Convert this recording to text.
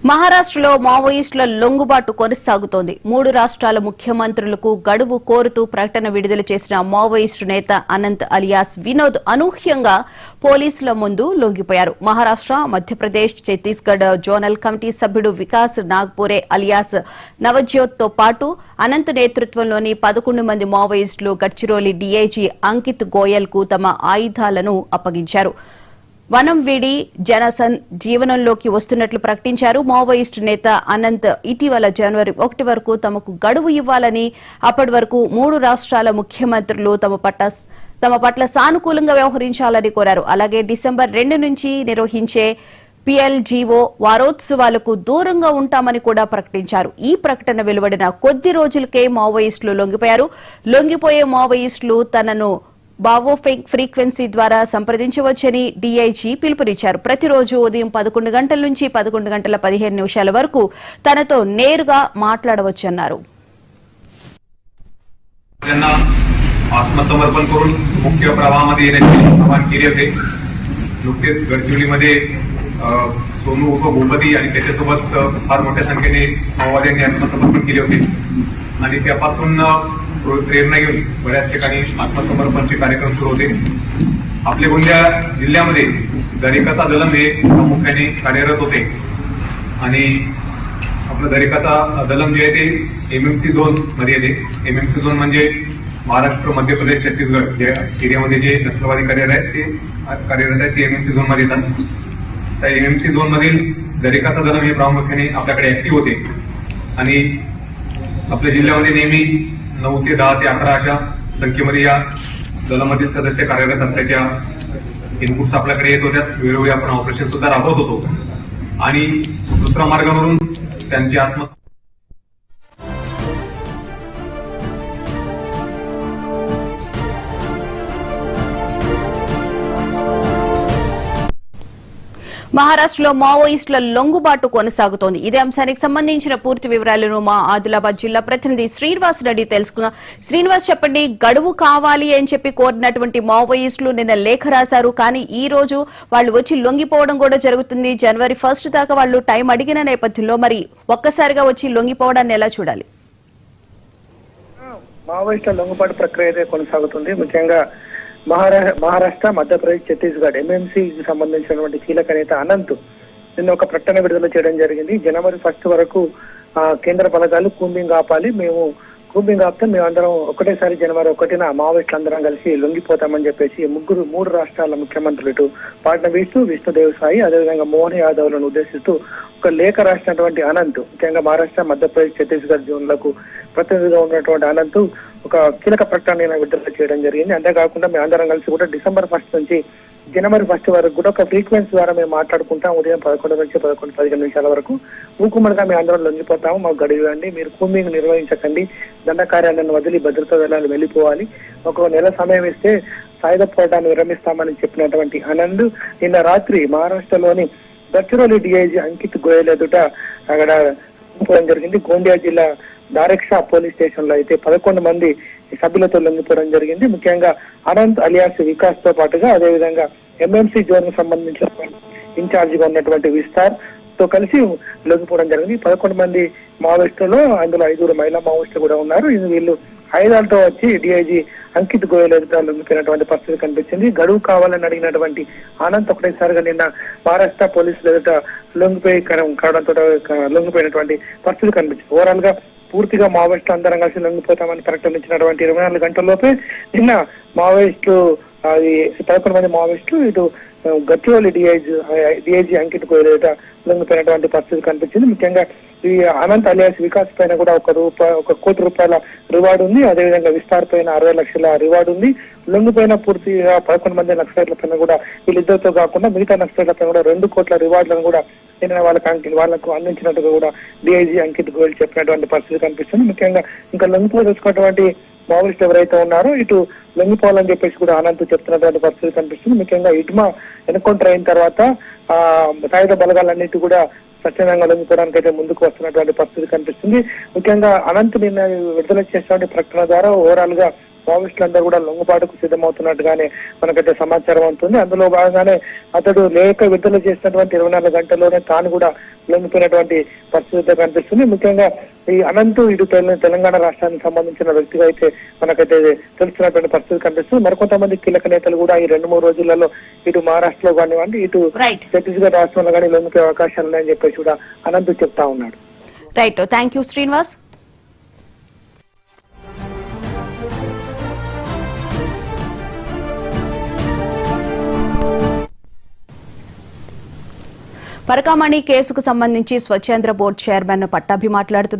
మహారాష్ట్రలో మావోయిస్టుల లొంగుబాటు కొనసాగుతోంది. 3 రాష్ట్రాల ముఖ్యమంత్రులకు గడువు కోరుతూ ప్రకటన విడుదల చేసిన మావోయిస్టు నేత అనంత్ అలియాస్ వినోద్ అనూహ్యంగా పోలీసుల ముందు లొంగిపోయారు. మహారాష్ట్ర, మధ్యప్రదేశ్, ఛత్తీస్గఢ్ జోనల్ కమిటీ సభ్యుడు వికాస్ నాగ్పూరే అలియాస్ నవజ్యోత్ తో పాటు అనంత్ నేతృత్వంలోని 11 మంది మావోయిస్టులు గడ్చిరోలి డీఐజీ అంకిత్ గోయల్ కు తమ ఆయుధాలను అప్పగించారు. వనం వీడి జీవనంలోకి వస్తున్నట్లు ప్రకటించారు. మావోయిస్టు నేత అనంత్ ఇటీవల జనవరి 1 వరకు తమకు గడువు ఇవ్వాలని, అప్పటి వరకు 3 రాష్ట్రాల ముఖ్యమంత్రులు తమ పట్ల సానుకూలంగా వ్యవహరించాలని కోరారు. అలాగే డిసెంబర్ 2 నుంచి నిర్వహించే PLGO వారోత్సవాలకు దూరంగా ఉంటామని కూడా ప్రకటించారు. ఈ ప్రకటన వెలువడిన కొద్ది రోజులకే మావోయిస్టులు లొంగిపోయారు. లొంగిపోయే మావోయిస్టులు తనను బావో ఫ్రీక్వెన్సీ ద్వారా సంప్రదించవచ్చని డీఐజీ పిలుపునిచ్చారు. ప్రతిరోజు ఉదయం 11 గంటల నుంచి 11 గంటల 15 నిమిషాల వరకు తనతో నేరుగా మాట్లాడవచ్చన్నారు. आत्मसमर्पण करून मुख्य प्रवाहामध्ये येण्याचे आवाहन केले होते. नुकतेच गडचिरोलीमध्ये सोनू उर्फ भूपती आणि त्याच्यासोबत फार मोठ्या संख्येने माओवाद्यांनी आत्मसमर्पण केले होते आणि त्यापासून प्रेरणा घेऊन बऱ्याच ठिकाणी आत्मसमर्पणचे कार्यक्रम सुरू होते. आपल्या गोंदिया जिल्ह्यामध्ये दरेकासा दलम हे प्रामुख्याने कार्यरत होते आणि आपलं दरेकासा दलम जे आहे ते MMC झोन मध्ये येते. MMC झोन म्हणजे महाराष्ट्र, मध्य प्रदेश, छत्तीसगड या एरियामध्ये जे नक्षलवादी कार्यरत आहेत ते MMC झोन मध्ये येतात. त्या MMC झोन मधील दरेकासा दलम हे प्रामुख्याने आपल्याकडे ऍक्टिव्ह होते आणि आपल्या जिल्ह्यामध्ये नेहमी 9 ते 10 ते 11 अशा संख्येमध्ये या दलामधील सदस्य कार्यरत असल्याच्या इनपुट्स आपल्याकडे येत होत्या. वेळोवेळी आपण ऑपरेशन सुद्धा राबवत होतो आणि दुसऱ्या मार्गावरून त्यांची మహారాష్ట్రలో మావోయిస్టుల లొంగుబాటు కొనసాగుతోంది. ఇదే అంశానికి సంబంధించిన పూర్తి వివరాలను మా ఆదిలాబాద్ జిల్లా ప్రతినిధి శ్రీనివాస్ రెడ్డి తెలుసుకుందాం. శ్రీనివాస్, చెప్పండి, గడువు కావాలి అని చెప్పి కోరినటువంటి మావోయిస్టులు నిన్న లేఖ రాశారు. కానీ ఈ రోజు వాళ్ళు వచ్చి లొంగిపోవడం కూడా జరుగుతుంది. జనవరి 1 దాకా వాళ్ళు టైం అడిగిన నేపథ్యంలో మరి ఒక్కసారిగా వచ్చి లొంగిపోవడాన్ని ఎలా చూడాలి? మావోయిస్టుల లొంగుబాటు ప్రక్రియ అయితే కొనసాగుతుంది. ముఖ్యంగా మహారాష్ట్ర, మధ్యప్రదేశ్, ఛత్తీస్గఢ్ MMCకి సంబంధించినటువంటి కీలక నేత అనంత్ నిన్న ఒక ప్రకటన విడుదల చేయడం జరిగింది. జనవరి 1 వరకు కేంద్ర బలగాలు కూంబింగ్ ఆపాలి, మేము కూంబింగ్ ఆపితే మేమందరం ఒకటేసారి జనవరి 1న మావోయిస్టులు అందరం కలిసి లొంగిపోతామని చెప్పేసి 3 రాష్ట్రాల ముఖ్యమంత్రులు ఇటు ఫడ్నవీస్, విష్ణుదేవ్ సాయి, అదేవిధంగా మోహన్ యాదవ్లను ఉద్దేశిస్తూ ఒక లేఖ రాసినటువంటి అనంత్, ముఖ్యంగా మహారాష్ట్ర, మధ్యప్రదేశ్, ఛత్తీస్గఢ్ జోన్లకు ప్రతినిధిగా ఉన్నటువంటి అనంత్ ఒక కీలక ప్రకటన విడుదల చేయడం జరిగింది. అంతేకాకుండా మేము అందరం కలిసి కూడా డిసెంబర్ 1 నుంచి జనవరి 1 వరకు కూడా ఒక ఫ్రీక్వెన్సీ ద్వారా మేము మాట్లాడుకుంటాం. ఉదయం 11 నుంచి 11-15 నిమిషాల వరకు మూకుమ్మడిగా మేము అందరం లొంగిపోతాము, మాకు గడువు ఇవ్వండి, మీరు కూంబింగ్ నిర్వహించకండి, దండకార్యాలను వదిలి భద్రతా దళాలు వెళ్ళిపోవాలి, ఒక నెల సమయం ఇస్తే సాయుధ పోరాటాన్ని విరమిస్తామని చెప్పినటువంటి ఆనంద్ నిన్న రాత్రి మహారాష్ట్రలోని గడ్చిరోలి డీఐజీ అంకిత్ గోయల్ ఎదుట అక్కడ లొంగిపోవడం జరిగింది. గోండియా జిల్లా దారెక్షా పోలీస్ స్టేషన్ లో అయితే 11 మంది సభ్యులతో లొంగిపోవడం జరిగింది. ముఖ్యంగా అనంత్ అలియాస్ వికాస్ తో పాటుగా అదేవిధంగా MMC జోన్ కు సంబంధించిన ఇన్ఛార్జిగా ఉన్నటువంటి విస్తార్ తో కలిసి లొంగిపోవడం జరిగింది. 11 మంది మావోయిస్టులు, అందులో 5 మహిళా మావోయిస్టులు కూడా ఉన్నారు. వీళ్ళు ఆయుధాలతో వచ్చి డీఐజీ అంకిత్ గోయల్ ఎదుట లొంగిపోయినటువంటి పరిస్థితి కనిపించింది. గడువు కావాలని అడిగినటువంటి అనంత్ ఒకటేసారిగా నిన్న మహారాష్ట్ర పోలీసులు ఎదుట కావడంతో లొంగిపోయినటువంటి పరిస్థితి కనిపించింది. ఓవరాల్ గా పూర్తిగా మావోయిస్టులు అందరం కలిసి లొంగిపోతామని ప్రకటించినటువంటి 24 గంటల్లోపే నిన్న మావోయిస్టులు 11 మంది మావోయిస్టులు ఇటు గడ్చిరోలి డీఐజీ అంకిత్ గోయల్ ఎదుట లొంగిపోయినటువంటి పరిస్థితి కనిపించింది. ముఖ్యంగా ఈ అనంత్ అలియాస్ వికాస్ పైన కూడా 1 కోటి రూపాయల రివార్డు ఉంది. అదేవిధంగా విస్తార్ పైన 60 లక్షల రివార్డు ఉంది. లొంగిపోయిన పూర్తిగా 11 మంది నక్సలైట్ల పైన కూడా వీళ్ళిద్దరితో కాకుండా మిగతా నక్సలైట్ల పైన కూడా 2 కోట్ల రివార్డులను కూడా నిన్న వాళ్లకు అందించినట్టుగా కూడా డీఐజీ అంకిత్ గోయల్ చెప్పినటువంటి పరిస్థితి కనిపిస్తుంది. ముఖ్యంగా ఇంకా లొంగిపోదొచ్చుకున్నటువంటి మావోయిస్ట్ ఎవరైతే ఉన్నారో ఇటు లొంగిపోవాలని చెప్పేసి కూడా అనంత్ చెప్తున్నటువంటి పరిస్థితి కనిపిస్తుంది. ముఖ్యంగా ఇటుమా ఎన్కౌంటర్ అయిన తర్వాత సాయుధ బలగాలన్నిటి కూడా స్వచ్ఛందంగా లొంగిపోవడానికి అయితే ముందుకు వస్తున్నటువంటి పరిస్థితి కనిపిస్తుంది. ముఖ్యంగా అనంత్ నిన్న విడుదల చేసినటువంటి ప్రకటన ద్వారా ఓవరాల్ గా మావోయిస్టులందరూ కూడా లొంగుబాటుకు సిద్ధమవుతున్నట్టుగానే మనకైతే సమాచారం అవుతుంది. అందులో భాగంగానే అతడు లేఖ విడుదల చేసినటువంటి 24 గంటల్లోనే తాను కూడా లొంగిపోయినటువంటి పరిస్థితి కనిపిస్తుంది. ముఖ్యంగా ఈ అనంత్ ఇటు తెలంగాణ రాష్ట్రానికి సంబంధించిన వ్యక్తిగా అయితే మనకైతే తెలుస్తున్నటువంటి పరిస్థితి కనిపిస్తుంది. మరికొంతమంది కీలక నేతలు కూడా ఈ 2-3 రోజులలో ఇటు మహారాష్ట్రలో కానివ్వండి, ఇటు ఛత్తీస్గఢ్ రాష్ట్రంలో కానీ లొంగిపోయే అవకాశాలు ఉన్నాయని చెప్పేసి కూడా అనంత్ చెప్తా ఉన్నాడు. Right, thank you Srinivas. Parakamani కేసుకు సంబంధించి స్వచ్ఛంద్ర బోర్డు చైర్మన్ పట్టాభి మాట్లాడుతున్నారు.